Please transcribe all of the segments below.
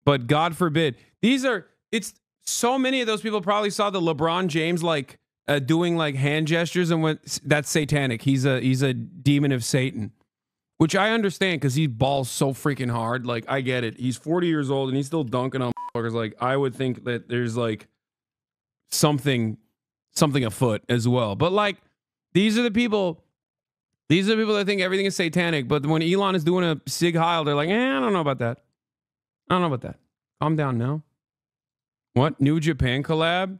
But God forbid. It's so many of those people probably saw the LeBron James like doing like hand gestures and went, that's satanic. He's a demon of Satan, which I understand because he balls so freaking hard. Like, I get it. He's 40 years old and he's still dunking on motherfuckers. Like, I would think that there's like something afoot as well. But like, these are the people that think everything is satanic. But when Elon is doing a Sig Heil, they're like, I don't know about that. I don't know about that. Calm down now. What? New Japan collab?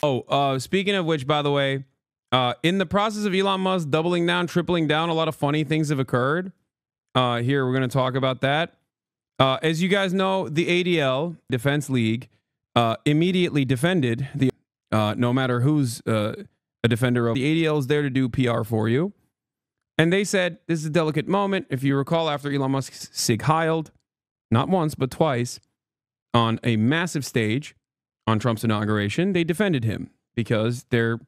Oh, speaking of which, by the way, in the process of Elon Musk doubling down, tripling down, a lot of funny things have occurred. Here, we're going to talk about that. As you guys know, the ADL, Defense League, immediately defended the, no matter who's a defender of, the ADL is there to do PR for you. And they said, this is a delicate moment. If you recall, after Elon Musk Sig Heiled, not once, but twice, on a massive stage on Trump's inauguration, they defended him because they're,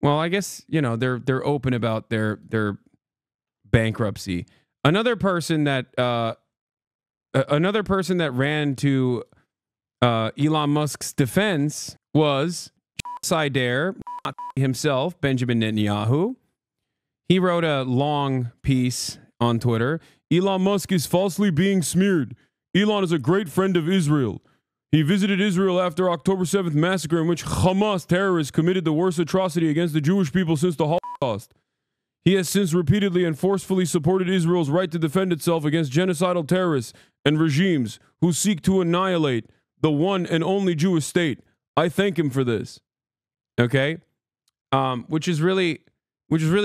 well, I guess, you know, they're open about their bankruptcy. Another person that ran to Elon Musk's defense was Sider himself, Benjamin Netanyahu. He wrote a long piece on Twitter. Elon Musk is falsely being smeared. Elon is a great friend of Israel. He visited Israel after October 7th massacre in which Hamas terrorists committed the worst atrocity against the Jewish people since the Holocaust. He has since repeatedly and forcefully supported Israel's right to defend itself against genocidal terrorists and regimes who seek to annihilate the one and only Jewish state. I thank him for this. Okay? Which is really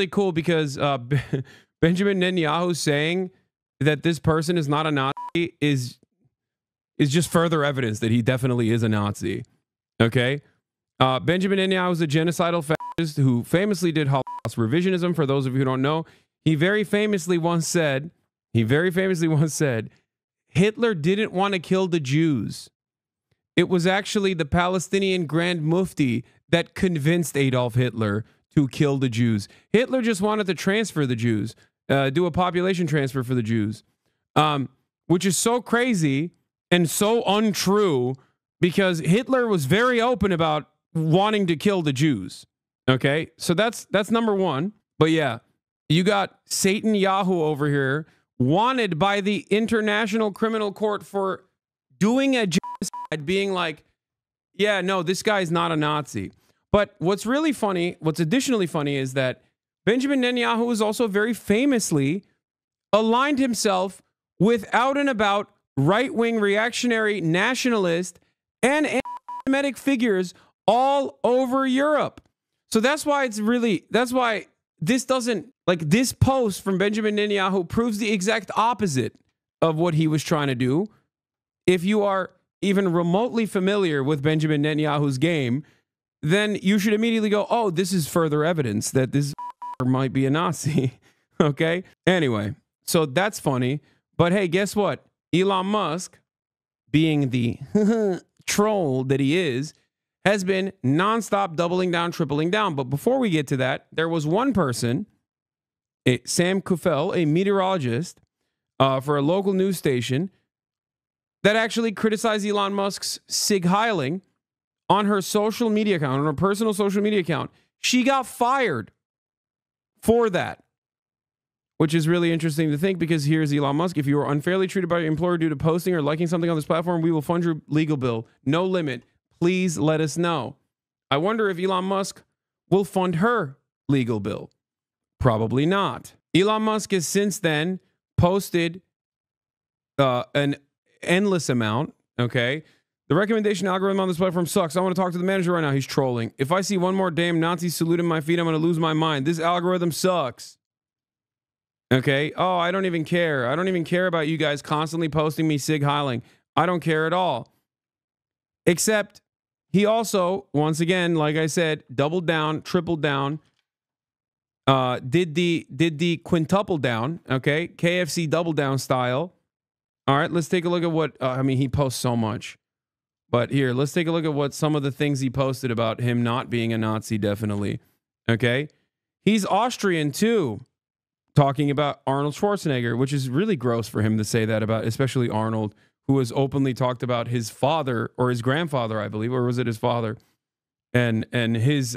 cool because Benjamin Netanyahu saying that this person is not a Nazi is just further evidence that he definitely is a Nazi. Okay? Benjamin Netanyahu is a genocidal fascist who famously did Holocaust revisionism. For those of you who don't know, he very famously once said, Hitler didn't want to kill the Jews. It was actually the Palestinian Grand Mufti that convinced Adolf Hitler to kill the Jews. Hitler just wanted to transfer the Jews, do a population transfer for the Jews, which is so crazy and so untrue because Hitler was very open about wanting to kill the Jews. Okay, so that's number one. But yeah, you got Satan Yahoo over here, wanted by the International Criminal Court for doing a genocide, being like, yeah, no, this guy's not a Nazi. But what's really funny, what's additionally funny is that Benjamin Netanyahu has also very famously aligned himself with out and about right-wing reactionary nationalist and anti-Semitic figures all over Europe. So that's why this doesn't, like, this post from Benjamin Netanyahu proves the exact opposite of what he was trying to do. If you are even remotely familiar with Benjamin Netanyahu's game, then you should immediately go, oh, this is further evidence that this might be a Nazi. Okay? Anyway, so that's funny. But hey, guess what? Elon Musk, being the troll that he is, has been nonstop doubling down, tripling down. But before we get to that, there was one person, Sam Kuffel, a meteorologist for a local news station, that actually criticized Elon Musk's Sig Heiling on her social media account, on her personal social media account. She got fired for that, which is really interesting to think because here's Elon Musk. If you are unfairly treated by your employer due to posting or liking something on this platform, we will fund your legal bill. No limit. Please let us know. I wonder if Elon Musk will fund her legal bill. Probably not. Elon Musk has since then posted an endless amount, okay? The recommendation algorithm on this platform sucks. I want to talk to the manager right now. He's trolling. If I see one more damn Nazi saluting my feet, I'm going to lose my mind. This algorithm sucks. Okay? Oh, I don't even care. I don't even care about you guys constantly posting me Sig Heiling. I don't care at all. Except he also, once again, like I said, doubled down, tripled down, did the quintuple down, okay? KFC double down style. All right, let's take a look at what, I mean, he posts so much. But here, let's take a look at what some of the things he posted about him not being a Nazi, definitely. Okay? He's Austrian, too. talking about Arnold Schwarzenegger, which is really gross for him to say that about, especially Arnold, who has openly talked about his father or his grandfather, I believe, or was it his father, and his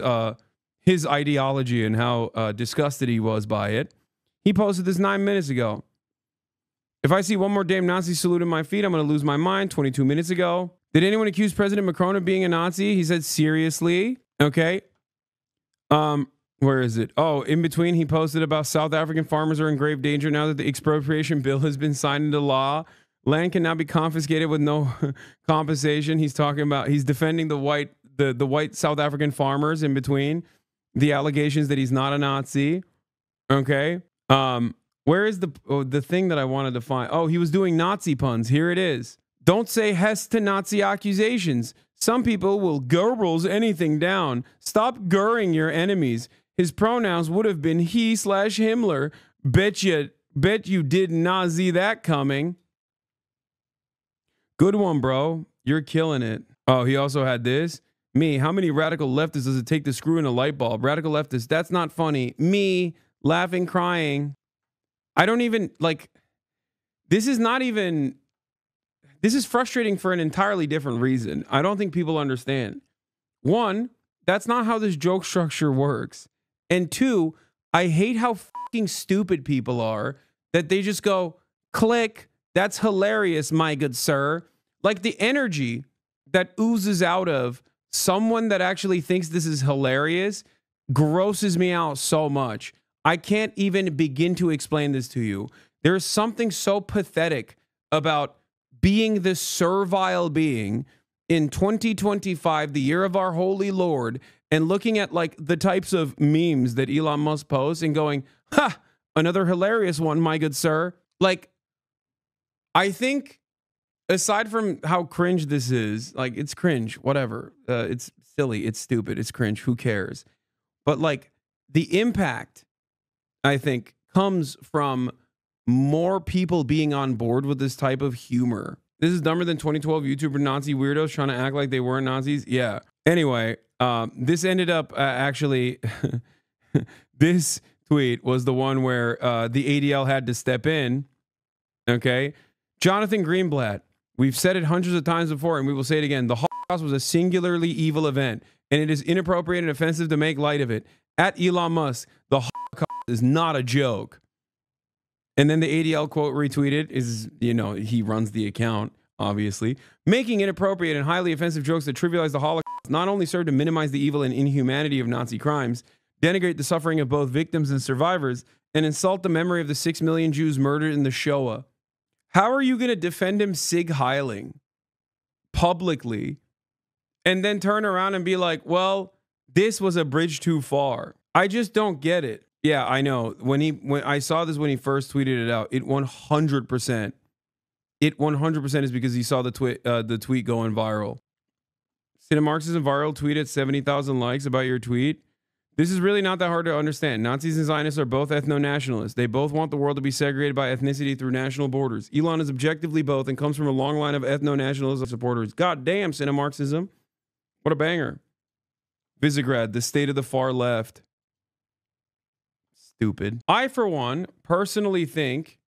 ideology and how disgusted he was by it. He posted this 9 minutes ago. If I see one more damn Nazi salute in my feet, I'm going to lose my mind. 22 minutes ago. Did anyone accuse President Macron of being a Nazi? He said, seriously? Okay. Where is it? Oh, in between, he posted about South African farmers are in grave danger now that the expropriation bill has been signed into law. Land can now be confiscated with no compensation. He's talking about, he's defending the white South African farmers in between the allegations that he's not a Nazi. Okay. Where is the thing that I wanted to find? Oh, he was doing Nazi puns. Here it is. Don't say Hess to Nazi accusations. Some people will Goebbels anything down. Stop gurring your enemies. His pronouns would have been he/Himmler. Bet you did not see that coming. Good one, bro. You're killing it. Oh, he also had this. Me, how many radical leftists does it take to screw in a light bulb? Radical leftists, that's not funny. Me, laughing, crying. I don't even, like, this is frustrating for an entirely different reason. I don't think people understand. One, that's not how this joke structure works. And two, I hate how fucking stupid people are that they just go, click, that's hilarious, my good sir. Like the energy that oozes out of someone that actually thinks this is hilarious grosses me out so much. I can't even begin to explain this to you. There's something so pathetic about being this servile being in 2025, the year of our holy Lord, and looking at like the types of memes that Elon Musk posts and going, ha, another hilarious one, my good sir. Like, I think aside from how cringe this is, like it's cringe, whatever. It's silly, it's stupid, it's cringe, who cares? But like the impact, I think, comes from more people being on board with this type of humor. This is dumber than 2012 YouTuber Nazi weirdos trying to act like they weren't Nazis. Yeah. Anyway, this ended up actually, this tweet was the one where the ADL had to step in. Okay. Jonathan Greenblatt, we've said it hundreds of times before, and we will say it again. The Holocaust was a singularly evil event, and it is inappropriate and offensive to make light of it. At Elon Musk, the Holocaust is not a joke. And then the ADL quote retweeted is, you know, he runs the account, obviously. Making inappropriate and highly offensive jokes that trivialize the Holocaust not only serve to minimize the evil and inhumanity of Nazi crimes, denigrate the suffering of both victims and survivors, and insult the memory of the 6 million Jews murdered in the Shoah. How are you going to defend him Sig Heiling publicly and then turn around and be like, well, this was a bridge too far? I just don't get it. Yeah, I know. When I saw this when he first tweeted it out, it 100% is because he saw the tweet going viral. Cinemarxism viral tweet at 70,000 likes about your tweet. This is really not that hard to understand. Nazis and Zionists are both ethno-nationalists. They both want the world to be segregated by ethnicity through national borders. Elon is objectively both and comes from a long line of ethno-nationalism supporters. God damn, Cinemarxism. What a banger. Visegrad, the state of the far left. Stupid. I, for one, personally think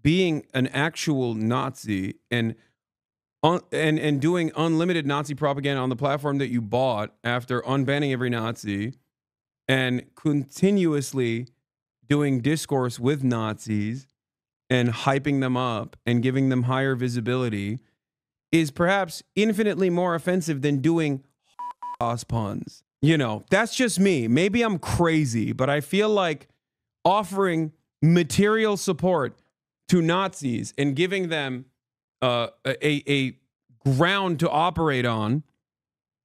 being an actual Nazi and doing unlimited Nazi propaganda on the platform that you bought after unbanning every Nazi and continuously doing discourse with Nazis and hyping them up and giving them higher visibility is perhaps infinitely more offensive than doing puns. You know, that's just me. Maybe I'm crazy, but I feel like offering material support to Nazis and giving them a ground to operate on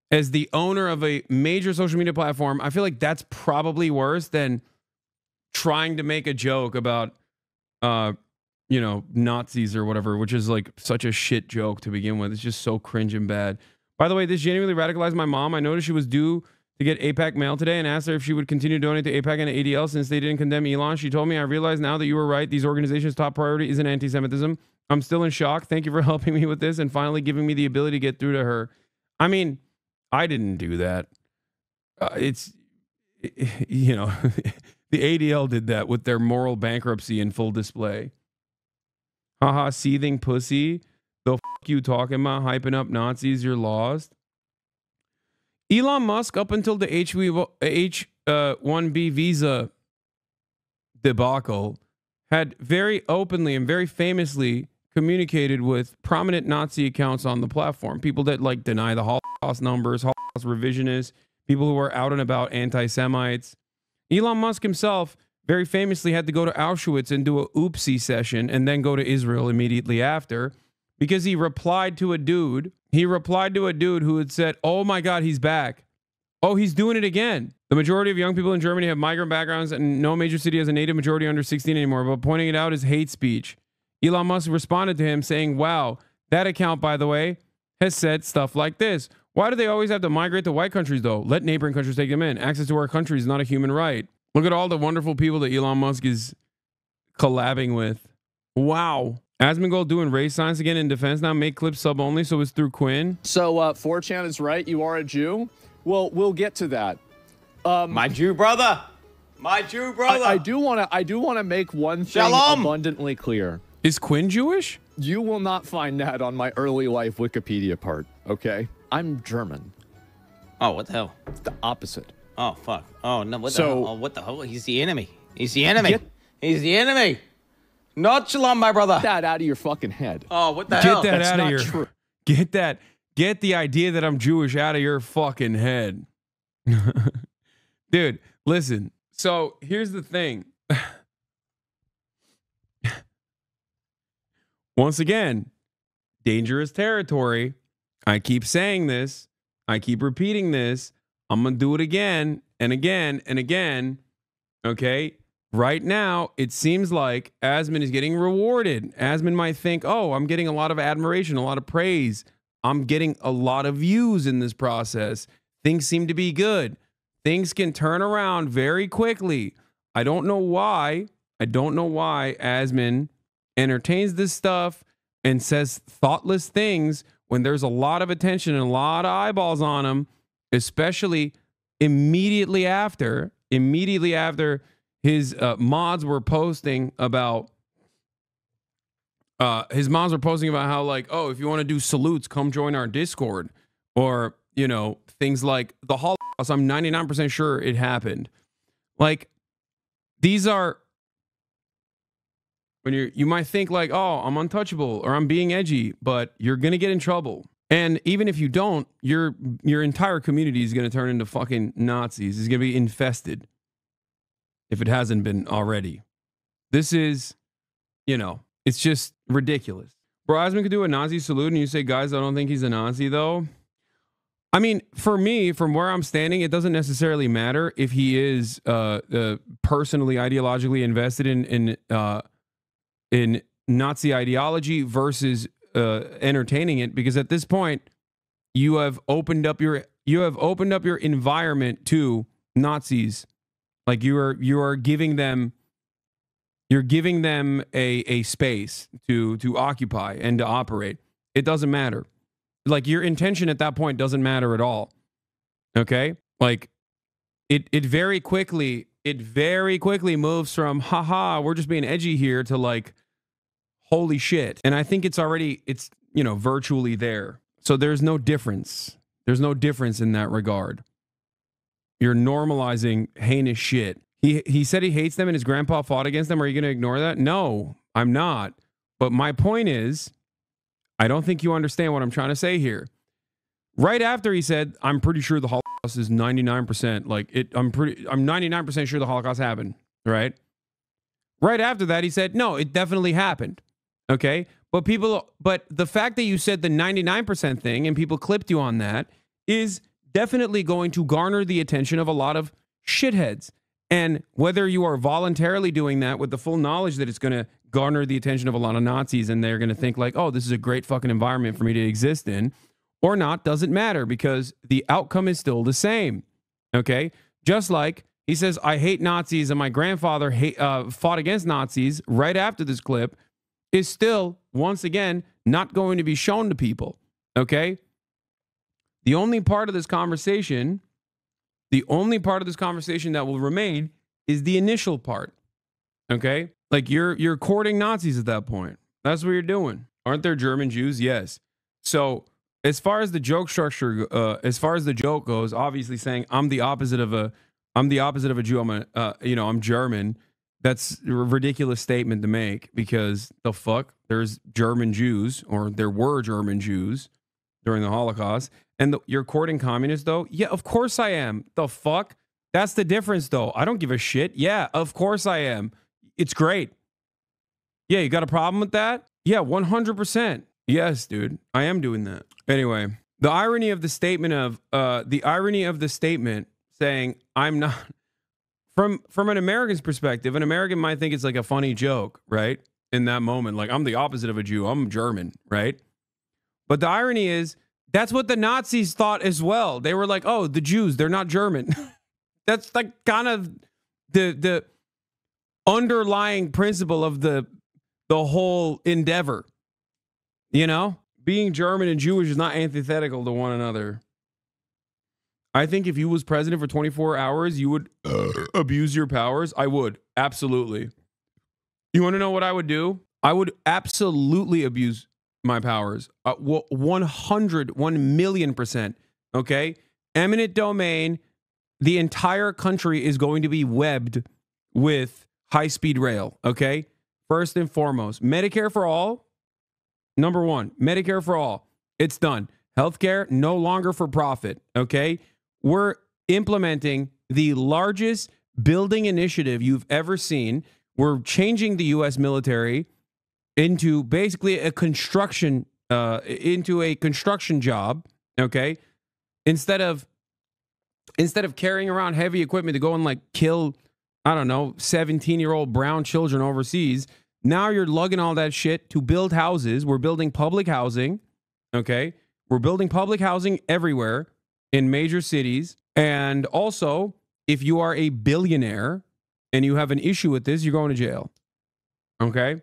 as the owner of a major social media platform, I feel like that's probably worse than trying to make a joke about, you know, Nazis or whatever, which is like such a shit joke to begin with. It's just so cringe and bad. By the way, this genuinely radicalized my mom. I noticed she was due to get APAC mail today and asked her if she would continue to donate to APAC and ADL since they didn't condemn Elon. She told me, I realize now that you were right. These organizations' top priority isn't anti-Semitism. I'm still in shock. Thank you for helping me with this and finally giving me the ability to get through to her. I mean, I didn't do that. You know, The ADL did that with their moral bankruptcy in full display. Haha, seething pussy. The fuck you talking about? Hyping up Nazis, you're lost. Elon Musk, up until the H-1B visa debacle, had very openly and very famously communicated with prominent Nazi accounts on the platform. People that like deny the Holocaust numbers, Holocaust revisionists, people who are out and about anti-Semites. Elon Musk himself very famously had to go to Auschwitz and do a oopsie session and then go to Israel immediately after because he replied to a dude. He replied to a dude who had said, oh my God, he's back. Oh, he's doing it again. The majority of young people in Germany have migrant backgrounds and no major city has a native majority under 16 anymore, but pointing it out is hate speech. Elon Musk responded to him saying, wow, that account, by the way, has said stuff like this. Why do they always have to migrate to white countries, though? Let neighboring countries take them in. Access to our country is not a human right. Look at all the wonderful people that Elon Musk is collabing with. Wow. Asmongold doing race science again in defense now. Make clips sub only, so it's through Quinn. So 4chan is right. You are a Jew. Well, we'll get to that. My Jew brother. My Jew brother. I do want to make one thing abundantly clear. Is Quinn Jewish? You will not find that on my early life Wikipedia part, okay? I'm German. Oh, what the hell? It's the opposite. Oh, fuck. Oh, no, what the hell? Oh, what the hell? He's the enemy. He's the enemy. He's the enemy. Not shalom, my brother. Get that out of your fucking head. Oh, what the hell? Get that That's out of not your... true. Get the idea that I'm Jewish out of your fucking head. Dude, listen. So here's the thing. Once again, dangerous territory. I keep saying this. I keep repeating this. I'm going to do it again and again and again. Okay? Right now, it seems like Asmon is getting rewarded. Asmon might think, oh, I'm getting a lot of admiration, a lot of praise. I'm getting a lot of views in this process. Things seem to be good. Things can turn around very quickly. I don't know why. Asmon entertains this stuff and says thoughtless things when there's a lot of attention and a lot of eyeballs on him, especially immediately after his mods were posting about how, like, oh, if you want to do salutes, come join our Discord, or, you know, things like the Holocaust. I'm 99% sure it happened. Like, these are when you might think like, oh, I'm untouchable or I'm being edgy, but you're gonna get in trouble. And even if you don't, your entire community is gonna turn into fucking Nazis. It's gonna be infested if it hasn't been already. This is, you know, it's just ridiculous. Bro, Asmon could do a Nazi salute and you say, guys, I don't think he's a Nazi though. I mean, for me, from where I'm standing, it doesn't necessarily matter if he is personally, ideologically invested in Nazi ideology versus entertaining it, because at this point, you have opened up your environment to Nazis. Like you are giving them a space to occupy and to operate. It doesn't matter. Like, your intention at that point doesn't matter at all. Okay? Like, it very quickly moves from haha, we're just being edgy here to like, holy shit. And I think it's you know, virtually there. So there's no difference. There's no difference in that regard. You're normalizing heinous shit. He said he hates them and his grandpa fought against them. Are you going to ignore that? No, I'm not. But my point is, I don't think you understand what I'm trying to say here. Right after he said, I'm pretty sure the Holocaust is 99%. Like, I'm 99% sure the Holocaust happened. Right? Right after that, he said, no, it definitely happened. Okay? But the fact that you said the 99% thing and people clipped you on that is definitely going to garner the attention of a lot of shitheads. And whether you are voluntarily doing that with the full knowledge that it's going to garner the attention of a lot of Nazis and they're going to think like, oh, this is a great fucking environment for me to exist in, or not, doesn't matter, because the outcome is still the same. Okay? Just like he says, I hate Nazis and my grandfather fought against Nazis right after this clip, is still, once again, not going to be shown to people. Okay? The only part of this conversation that will remain is the initial part. Okay? Like you're courting Nazis at that point. That's what you're doing. Aren't there German Jews? Yes. So as far as the joke structure, as far as the joke goes, obviously saying I'm the opposite of a Jew. I'm German. That's a ridiculous statement to make because the fuck, there's German Jews, or there were German Jews during the Holocaust. And you're courting communists, though? Yeah, of course I am. The fuck? That's the difference, though. I don't give a shit. Yeah, of course I am. It's great. Yeah, you got a problem with that? Yeah, 100%. Yes, dude. I am doing that. Anyway, the irony of the statement saying I'm not, from an American's perspective, an American might think it's like a funny joke, right? In that moment, like I'm the opposite of a Jew. I'm German, right? But the irony is that's what the Nazis thought as well. They were like, oh, the Jews, they're not German. That's like kind of the underlying principle of the whole endeavor. You know, being German and Jewish is not antithetical to one another. I think if you was president for 24 hours, you would abuse your powers. I would. Absolutely. You want to know what I would do? I would absolutely abuse my powers. 1,000,000%. Okay? Eminent domain. The entire country is going to be webbed with high-speed rail. Okay? First and foremost, Medicare for all. Number one, Medicare for all. It's done. Healthcare, no longer for profit. Okay? We're implementing the largest building initiative you've ever seen. We're changing the U.S. military into basically a construction job. Okay, instead of carrying around heavy equipment to go and like kill, I don't know, 17-year-old brown children overseas. Now you're lugging all that shit to build houses. We're building public housing. Okay, we're building public housing everywhere in major cities. And also, if you are a billionaire and you have an issue with this, you're going to jail. Okay?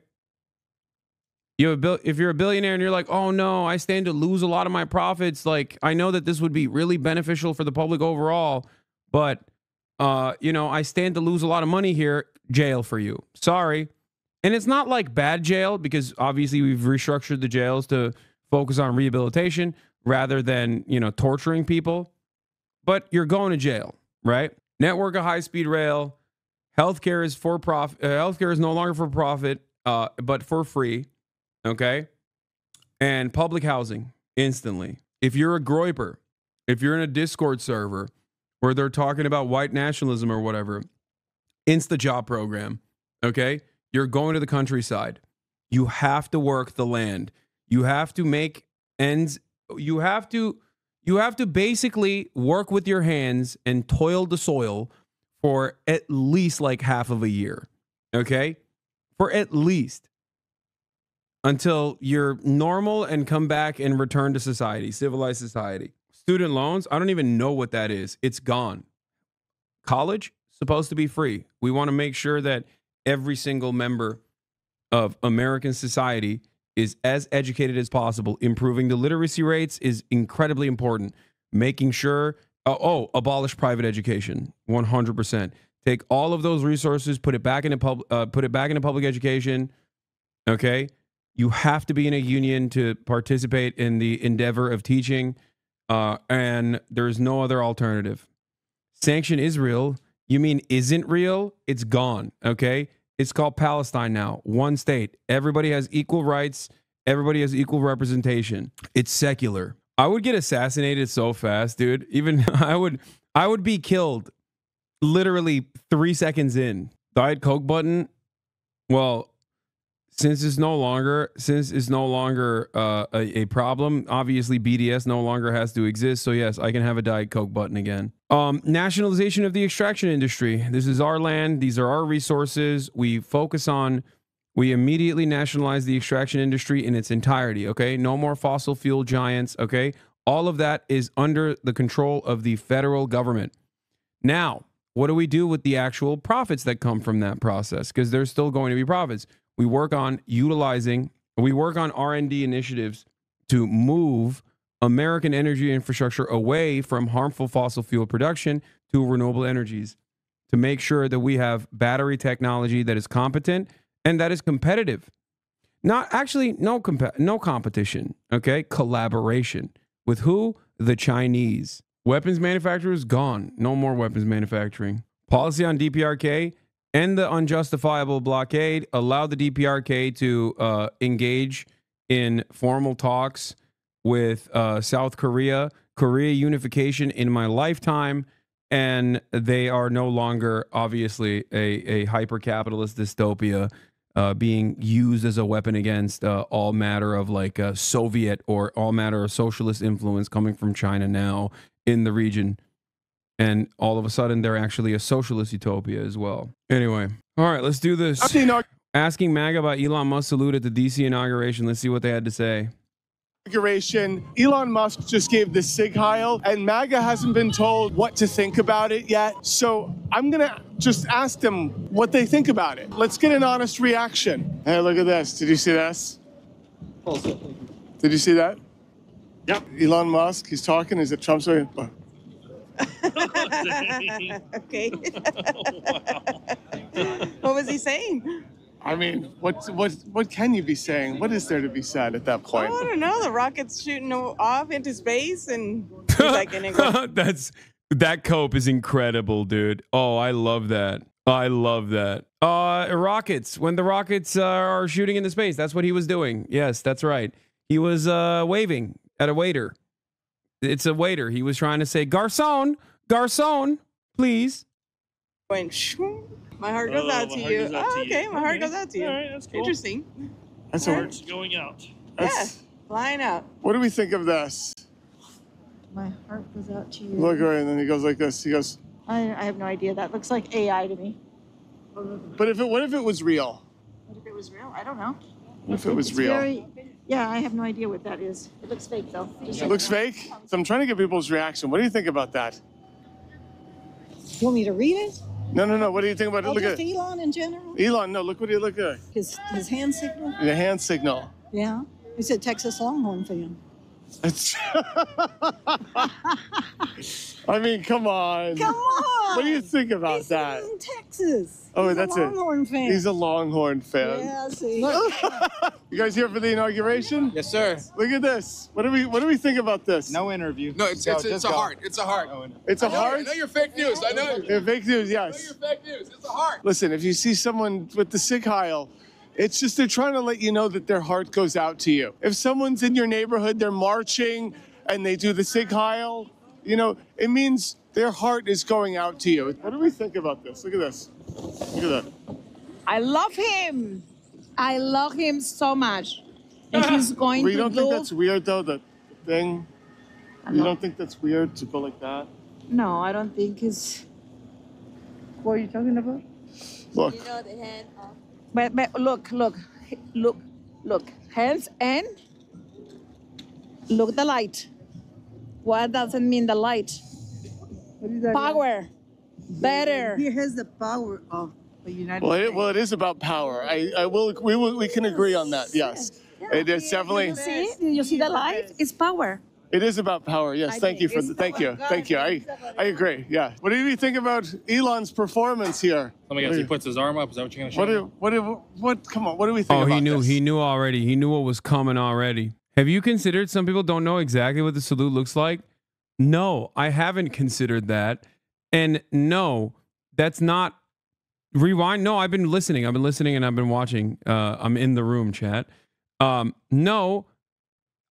If you're a billionaire and you're like, oh no, I stand to lose a lot of my profits. Like, I know that this would be really beneficial for the public overall, but, I stand to lose a lot of money here. Jail for you. Sorry. And it's not like bad jail, because obviously we've restructured the jails to focus on rehabilitation rather than, torturing people. But you're going to jail, right? Network of high-speed rail. Healthcare is for profit. Healthcare is no longer for profit, but for free. Okay? And public housing instantly. If you're a groiper, if you're in a Discord server where they're talking about white nationalism or whatever, Insta-job program. Okay? You're going to the countryside. You have to work the land. You have to make ends. You have to basically work with your hands and toil the soil for at least like half of a year. Okay? For at least. Until you're normal and come back and return to society, civilized society. Student loans, I don't even know what that is. It's gone. College, supposed to be free. We want to make sure that every single member of American society is as educated as possible. Improving the literacy rates is incredibly important. Making sure, abolish private education, 100%. Take all of those resources, put it back into public education. Okay, you have to be in a union to participate in the endeavor of teaching, and there's no other alternative. Sanction Israel. You mean isn't real? It's gone. Okay. It's called Palestine now. One state. Everybody has equal rights. Everybody has equal representation. It's secular. I would get assassinated so fast, dude. Even I would be killed literally 3 seconds in. Diet Coke button. Well, since it's no longer a problem, obviously BDS no longer has to exist. So yes, I can have a Diet Coke button again. Nationalization of the extraction industry. This is our land. These are our resources. We immediately nationalize the extraction industry in its entirety. Okay. No more fossil fuel giants. Okay. All of that is under the control of the federal government. Now, what do we do with the actual profits that come from that process? Because there's still going to be profits. We work on R&D initiatives to move American energy infrastructure away from harmful fossil fuel production to renewable energies. to make sure that we have battery technology that is competent and that is competitive. Not actually, no competition, okay? Collaboration. With who? The Chinese. Weapons manufacturers, gone. No more weapons manufacturing. Policy on DPRK and the unjustifiable blockade allowed the DPRK to engage in formal talks with South Korea, Korea unification in my lifetime, and they are no longer, obviously, a hyper-capitalist dystopia being used as a weapon against all matter of like Soviet or all matter of socialist influence coming from China now in the region. And all of a sudden, they're actually a socialist utopia as well. Anyway, all right, let's do this. Asking MAGA about Elon Musk salute at the DC inauguration. Let's see what they had to say. Elon Musk just gave the Sig Heil, and MAGA hasn't been told what to think about it yet. So I'm going to just ask them what they think about it. Let's get an honest reaction. Hey, look at this. Did you see this? Did you see that? Yep. Elon Musk, he's talking. Is it Trump's way? Okay. What was he saying? I mean, what can you be saying? What is there to be said at that point? Oh, I don't know. The rocket's shooting off into space, and he's like, that cope is incredible, dude. Oh, I love that. I love that. Rockets. When the rockets are shooting into space, that's what he was doing. Yes, that's right. He was waving at a waiter. It's a waiter. He was trying to say, "Garçon, garçon, please." Going, shoo. My heart goes out to you. Oh, okay, my heart goes out to you. All right, that's cool. Interesting. That's Heart's going out. Yeah, flying out. What do we think of this? My heart goes out to you. Look, right, and then he goes like this. He goes. I have no idea. That looks like AI to me. But what if it was real? What if it was real? I don't know. What if it was real? Yeah, I have no idea what that is. It looks fake, though. It looks fake? So I'm trying to get people's reaction. What do you think about that? You want me to read it? No. What do you think about it? Look at Elon in general. Elon. No, look at His hand signal. the hand signal. Yeah. He said Texas Longhorn fan. It's I mean, come on. Come on. What do you think about He's that? in Texas. Oh, He's that's a it. Longhorn fan. He's a Longhorn fan. Yeah, see. You guys here for the inauguration? Yes, sir. Look at this. What do we think about this? No interview. No, it's a heart. It's a heart. It's a heart? I know you're fake news. I know. Yeah, fake news, I know yes. you're fake news. It's a heart. Listen, if you see someone with the Sig Heil, it's just they're trying to let you know that their heart goes out to you. If someone's in your neighborhood, they're marching, and they do the Sig Heil, it means their heart is going out to you. What do we think about this? Look at this. Look at that. I love him. I love him so much. And he's going Well, to you don't do... think that's weird, though, the thing? You don't think that's weird to go like that? No, I don't think it's... What are you talking about? Look. You know the hand off. But look. Hands and look the light. What does it mean, the light? What is that? Power. Better. He has the power of the United States. Well, it is about power. We can agree on that. Yes. It is definitely. You see the light? It's power. It is about power. Yes. Thank you. Thank you. I agree. Yeah. What do you think about Elon's performance here? Let me guess. He puts his arm up. Is that what you're gonna show? What? Come on. What do we think? Oh, about this? He knew already. He knew what was coming already. Have you considered some people don't know exactly what the salute looks like? No, I haven't considered that. And no, that's not rewind. No, I've been listening and I've been watching. I'm in the room, chat. No,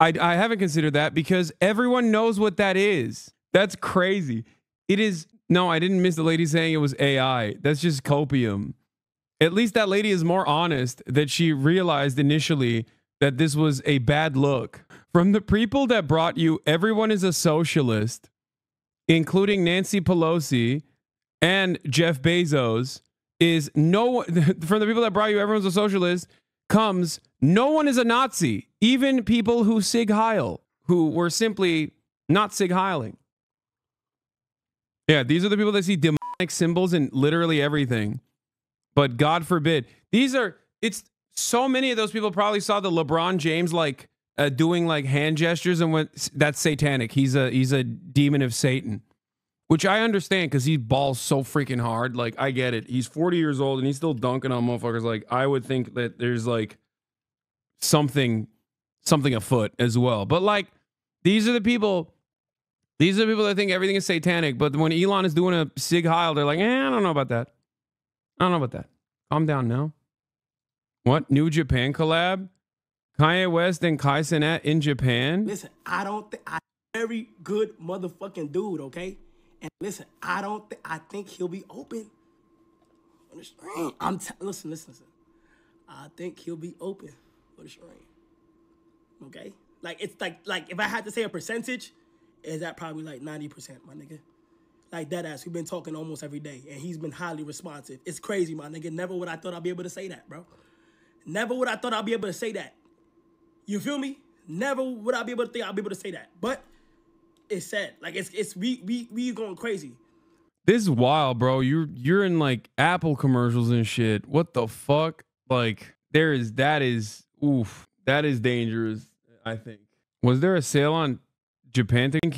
I haven't considered that because everyone knows what that is. That's crazy. It is. No, I didn't miss the lady saying it was AI. That's just copium. At least that lady is more honest that she realized initially that this was a bad look. From the people that brought you, everyone is a socialist, including Nancy Pelosi and Jeff Bezos, is no, from the people that brought you, everyone's a socialist, comes, no one is a Nazi. Even people who Sig Heil, who were simply not Sig Heiling. Yeah, these are the people that see demonic symbols in literally everything. But God forbid. It's so many of those people probably saw the LeBron James doing like hand gestures and went, that's satanic. He's a demon of Satan. which I understand because he balls so freaking hard. Like, I get it. He's 40 years old and he's still dunking on motherfuckers. Like, I would think that there's like something afoot as well. But like, these are the people that think everything is satanic. But when Elon is doing a Sig Heil, they're like, I don't know about that. I don't know about that. Calm down now. What? New Japan collab? Kanye West and Kai Cenat in Japan? Listen, I'm very good motherfucking dude, okay? And listen, I think he'll be open on the stream. Listen. I think he'll be open for the stream. Okay? Like, it's like if I had to say a percentage, is that probably like 90%, my nigga? Like, that ass. We've been talking almost every day, and he's been highly responsive. It's crazy, my nigga. Never would I thought I'd be able to say that, bro. Never would I thought I'd be able to say that. You feel me? Never would I be able to think I'd be able to say that. But it's sad. Like, we going crazy. This is wild, bro. You're in like Apple commercials and shit. What the fuck? Like, that is dangerous, I think. Was there a sale on Japan? I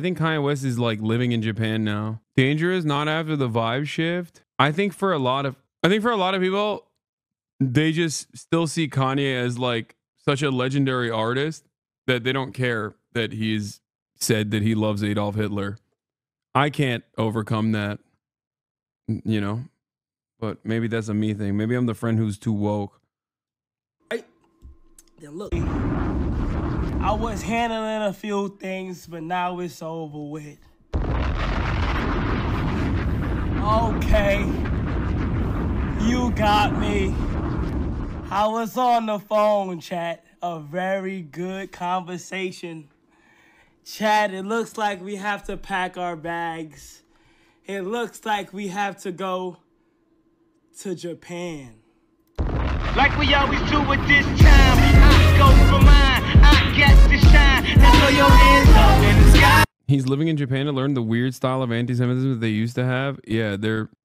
think Kanye West is like living in Japan now. Dangerous, not after the vibe shift. I think for a lot of people, they just still see Kanye as like such a legendary artist that they don't care that he's said that he loves Adolf Hitler. I can't overcome that, you know, but maybe that's a me thing. Maybe I'm the friend who's too woke. Then look, I was handling a few things, but now it's over with. Okay, you got me. I was on the phone, chat. A very good conversation. Chat, it looks like we have to pack our bags. It looks like we have to go to Japan. Like we always do at this time, I go for mine. I get to shine. Now throw your hands up in the sky. He's living in Japan to learn the weird style of anti-Semitism that they used to have. Yeah,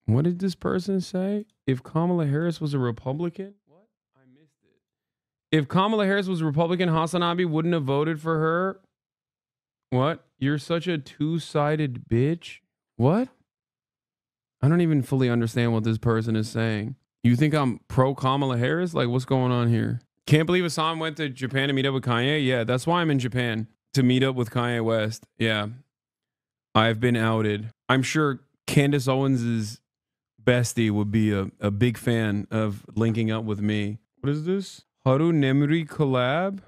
what did this person say? If Kamala Harris was a Republican? What? I missed it. If Kamala Harris was a Republican, HasanAbi wouldn't have voted for her. What? You're such a two-sided bitch? What? I don't even fully understand what this person is saying. You think I'm pro Kamala Harris? Like, what's going on here? Can't believe Hasan went to Japan to meet up with Kanye. Yeah, that's why I'm in Japan, to meet up with Kanye West. Yeah, I've been outed. I'm sure Candace Owens' bestie would be a big fan of linking up with me. What is this? Haru Nemri collab?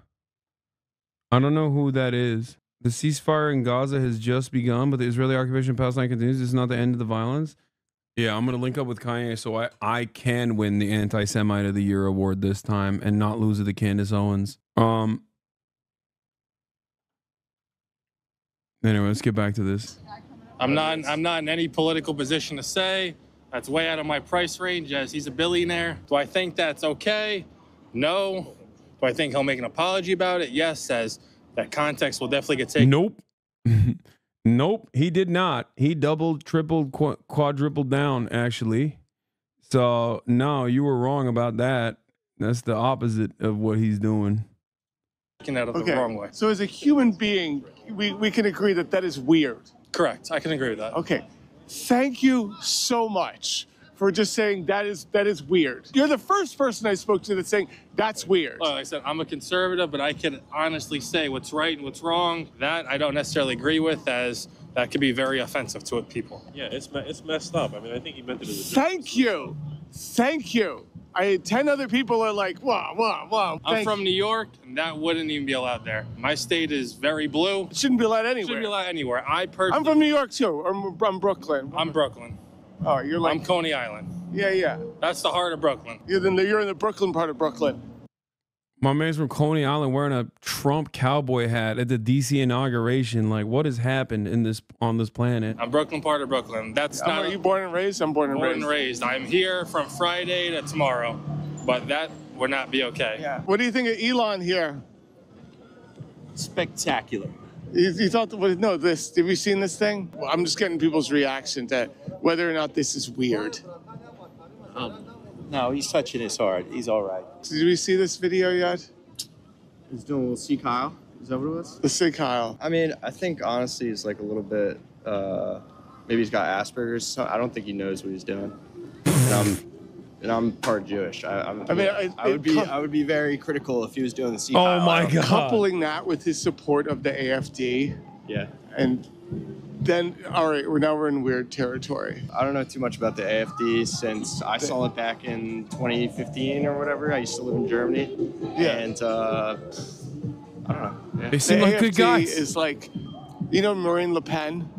I don't know who that is. The ceasefire in Gaza has just begun, but the Israeli occupation of Palestine continues. This is not the end of the violence. Yeah, I'm going to link up with Kanye so I can win the Anti-Semite of the Year award this time and not lose it to Candace Owens. Anyway, let's get back to this. I'm not in any political position to say. That's way out of my price range as he's a billionaire. Do I think that's okay? No. Do I think he'll make an apology about it? Yes, as that context will definitely get taken. Nope. Nope, he did not. He doubled, tripled, quadrupled down, actually. So, no, you were wrong about that. That's the opposite of what he's doing. Out of the wrong way. So as a human being, we can agree that is weird. Correct. I can agree with that. Okay. Thank you so much for just saying that is weird. You're the first person I spoke to that's saying that's weird. Well, like I said, I'm a conservative, but I can honestly say what's right and what's wrong. That I don't necessarily agree with, as that could be very offensive to people. Yeah, it's messed up. I mean, I think he meant it as a Thank you. Thank you. 10 other people are like, wow. I'm from New York, and that wouldn't even be allowed there. My state is very blue. It shouldn't be allowed anywhere. Shouldn't be allowed anywhere. I'm from New York too. I'm Brooklyn. I'm Brooklyn. Oh, you're like... I'm Coney Island. Yeah. That's the heart of Brooklyn. You're in the Brooklyn part of Brooklyn. My man's from Coney Island wearing a Trump cowboy hat at the DC inauguration. Like, what has happened on this planet? I'm Brooklyn part of Brooklyn. Are you born and raised? I'm born and raised. I'm here from Friday to tomorrow, but that would not be okay. Yeah. What do you think of Elon here? Spectacular. You thought, no, this, have you seen this thing? Well, I'm just getting people's reaction to whether or not this is weird. No, he's touching his heart. He's all right. Did we see this video yet? He's doing a little Sig Heil. Is that what it was? The Sig Heil. I mean, I think honestly it's like a little bit Maybe he's got Asperger's. So I don't think he knows what he's doing. And I'm part Jewish. I would be very critical if he was doing the sea. Oh my God! Coupling that with his support of the AFD. Yeah. And then, all right, we're in weird territory. I don't know too much about the AFD since I saw it back in 2015 or whatever. I used to live in Germany. Yeah. And I don't know. Yeah. They seem like good guys. Is like, you know, Marine Le Pen.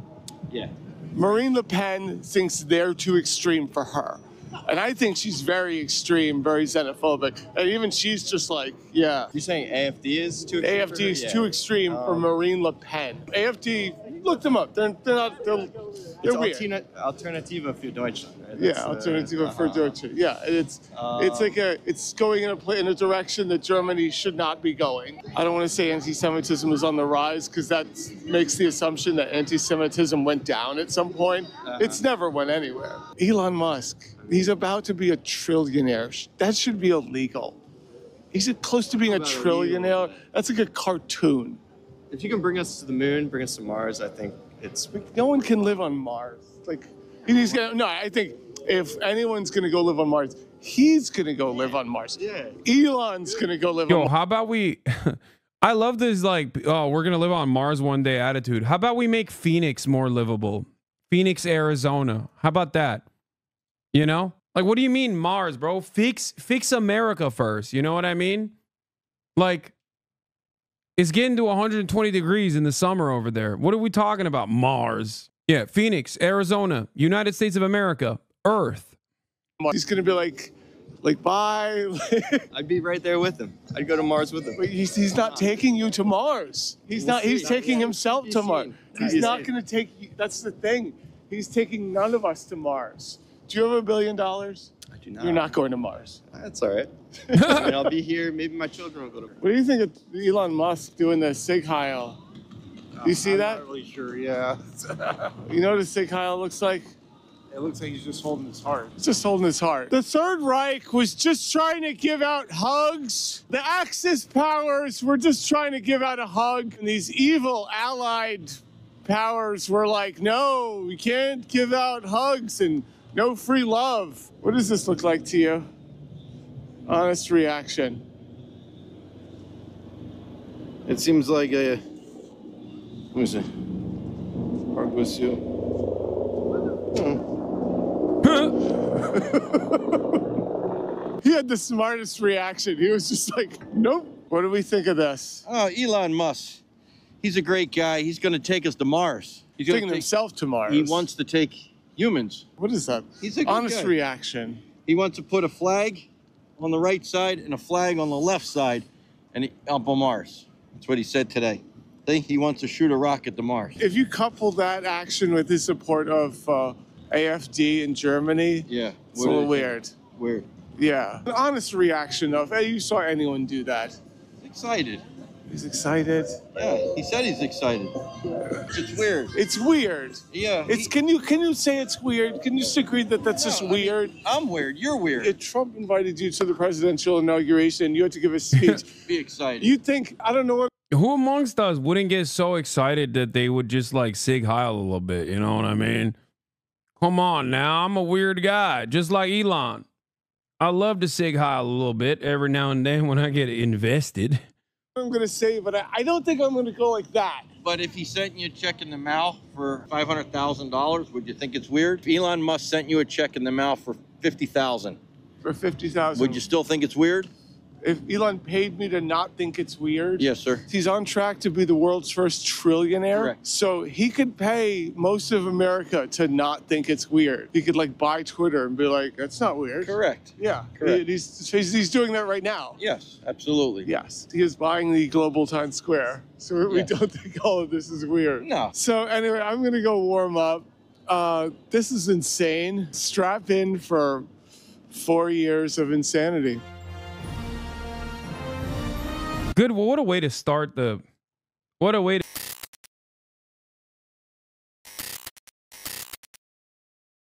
Yeah. Marine Le Pen thinks they're too extreme for her. And I think she's very extreme, very xenophobic. And even she's just like, yeah. You're saying AFD is too extreme? AFD is too extreme for Marine Le Pen. AFD, look them up. They're weird. Alternative für Deutschland. Right? Yeah, Alternative für Deutschland. Yeah, it's going in a direction that Germany should not be going. I don't want to say anti-Semitism is on the rise because that makes the assumption that anti-Semitism went down at some point. It's never went anywhere. Elon Musk, he's about to be a trillionaire. That should be illegal. He's close to being a trillionaire. That's like a cartoon. If you can bring us to the moon, bring us to Mars, I think it's... No one can live on Mars. Like, he's gonna... No, I think if anyone's going to go live on Mars, he's going to go live on Mars. Yeah. Elon's going to go live on Mars. How about we... I love this, like, oh, we're going to live on Mars one day attitude. How about we make Phoenix more livable? Phoenix, Arizona. How about that? You know? Like, what do you mean Mars, bro? Fix America first. You know what I mean? Like, it's getting to 120 degrees in the summer over there. What are we talking about? Mars. Yeah, Phoenix, Arizona, United States of America, Earth. He's going to be like bye. I'd be right there with him. I'd go to Mars with him. But he's not taking you to Mars. He's taking himself to Mars. He's not going to take you. That's the thing. He's taking none of us to Mars. Do you have $1 billion? I do not. You're not going to Mars. That's all right. I mean, I'll be here. Maybe my children will go to Mars. What do you think of Elon Musk doing the Sig Heil? You see that? I'm not really sure, yeah. You know what a Sig Heil looks like? It looks like he's just holding his heart. He's just holding his heart. The Third Reich was just trying to give out hugs. The Axis powers were just trying to give out a hug. And these evil allied powers were like, no, we can't give out hugs and no free love. What does this look like to you? Honest reaction. It seems like a... Let me see. Heart with you. He had the smartest reaction. He was just like, nope. What do we think of this? Oh, Elon Musk. He's a great guy. He's going to take us to Mars. He's taking himself to Mars. He wants to take humans. What is that? He's a good honest guy. Reaction. He wants to put a flag on the right side and a flag on the left side and up on Mars. That's what he said today. He wants to shoot a rocket to Mars. If you couple that action with his support of AFD in Germany, it's a little weird. Weird. Yeah. An honest reaction of, hey, you saw anyone do that. He's excited. He's excited. Yeah, he said he's excited. It's weird. It's weird. Yeah. Can you say it's weird? Can you just agree that that's just weird? I'm weird. You're weird. If Trump invited you to the presidential inauguration, you had to give a speech. Be excited. You think, I don't know what. Who amongst us wouldn't get so excited that they would just like Sig Heil a little bit? You know what I mean? Come on now. I'm a weird guy, just like Elon. I love to Sig Heil a little bit every now and then when I get invested. I'm going to say, but I don't think I'm going to go like that. But if he sent you a check in the mail for $500,000, would you think it's weird? If Elon Musk sent you a check in the mail for $50,000. For $50,000. Would you still think it's weird? If Elon paid me to not think it's weird. Yes, sir. He's on track to be the world's first trillionaire. Correct. So he could pay most of America to not think it's weird. He could like buy Twitter and be like, that's not weird. Correct. Yeah. Correct. He's doing that right now. Yes, absolutely. Yes. He is buying the global Times Square. So we don't think all of this is weird. No. So anyway, I'm going to go warm up. This is insane. Strap in for 4 years of insanity. Good. Well, what a way to start the. What a way to.